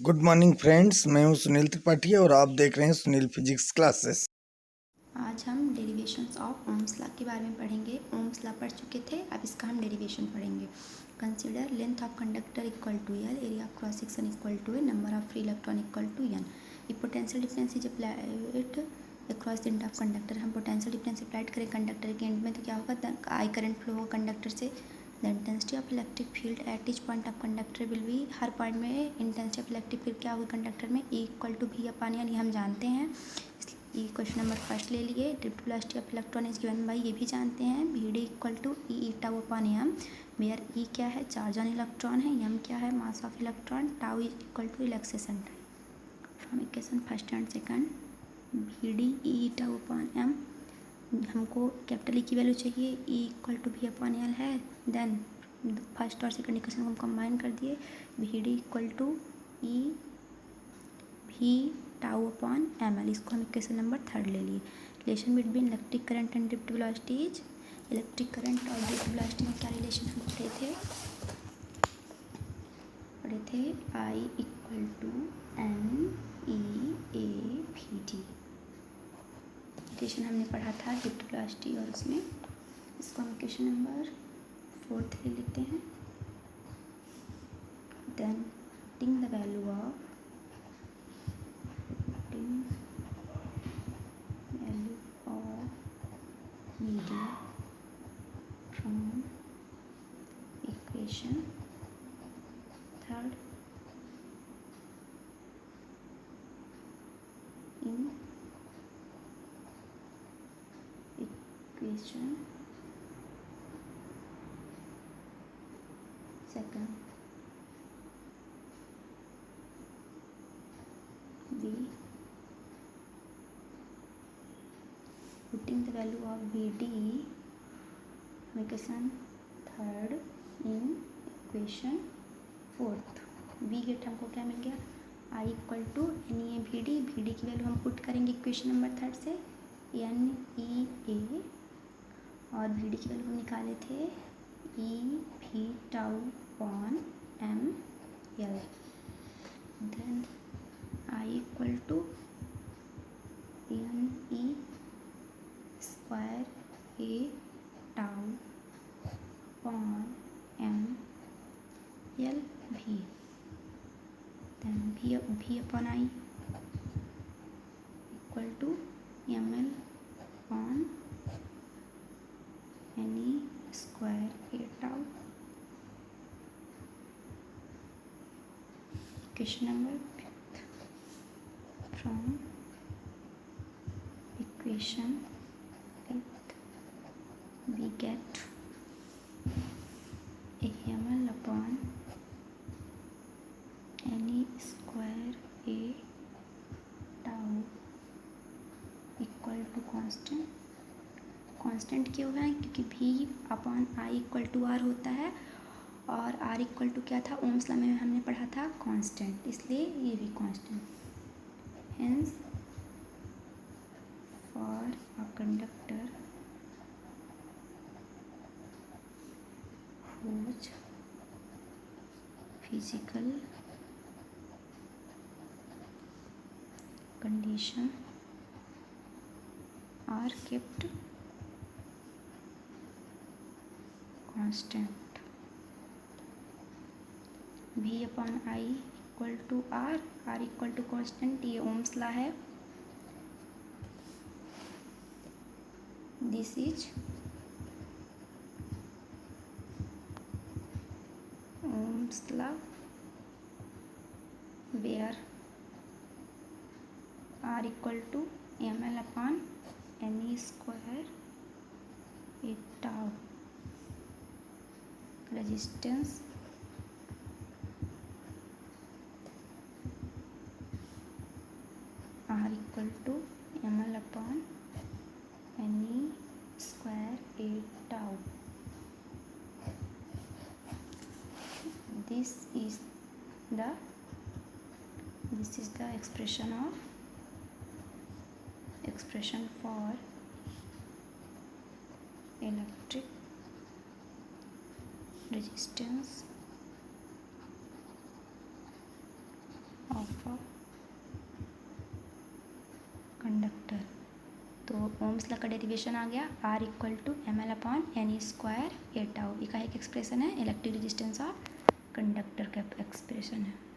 Good morning friends, मैं हूं सुनील त्रिपाठी और आप देख रहे हैं सुनील फिजिक्स क्लासेस। आज हम डेरिवेशंस ऑफ ओम्स लॉ के बारे में पढ़ेंगे। ओम्स लॉ पढ़ चुके थे, अब इसका हम डेरिवेशन पढ़ेंगे। Consider length of conductor equal to L, area of cross section equal to A, number of free electron equal to N. ये potential difference is applied across the end of conductor. हम potential difference applied करें conductor के end में तो क्या होगा, I current flow होगा conductor से। The intensity of electric field at each point of conductor will be, हर पॉइंट में इंटेंसिटी ऑफ इलेक्ट्रिक फील्ड क्या होगी कंडक्टर में, E equal to V upon N, ये हम जानते हैं। ये क्वेश्चन नंबर फर्स्ट ले लिए। Drift velocity of electron is given by, ये भी जानते हैं, V D equal to E tau upon M, where E क्या है, चार्ज ऑन इलेक्ट्रॉन है, एम क्या है, mass of electron, tau is equal to relaxation time. From equation first and second, V D E tau upon M, हमको capital E की value चाहिए, E equal to V upon L है। Then first और second equation को हम combine कर दिए, V D equal to E V tau upon M L, इसको हम इक्वेशन नंबर थर्ड ले लिए। Relation between electric current and drift velocity is, electric current और ड्रिफ्ट वेलोसिटी में क्या रिलेशन हम पढ़े थे I equal to N E A V D, equation हमने पढ़ा था ड्रिफ्ट वेलोसिटी, और उसमें इसको हम इक्वेशन नंबर फोर्थ ले लेते हैं। देन टिंग the value of media from equation third in equation second, we putting the value of Vd equation third in equation fourth, v get हमको क्या मिल गया, i equal to N E A V D, V D की value हम put करेंगे equation number third से N E A, और V D की वैल्यू हम निकाले थे E V tau upon M L. Then I equal to N E square A tau upon M L भी, देन भी upon I equal to M L upon N E square A tau. Equation number fifth, from equation fifth we get AML upon any square A tau equal to constant क्यों है, क्योंकि V upon I equal to R होता है, और are equal to क्या था, Ohm's law में हमने पढ़ा था कांस्टेंट, इसलिए ये भी constant. Hence for a conductor whose physical condition are kept constant, v upon I equal to R equal to constant, ये ओम्स लॉ है। This is Ohm's law where R equal to M L upon N E square A tau, resistance R equal to M L upon N E square A tau. This is the expression for electric resistance of conductor. तो Ohm's law का derivation आ गया R equal to ml upon N square A tau. ये का एक expression है, electric resistance of conductor का expression है।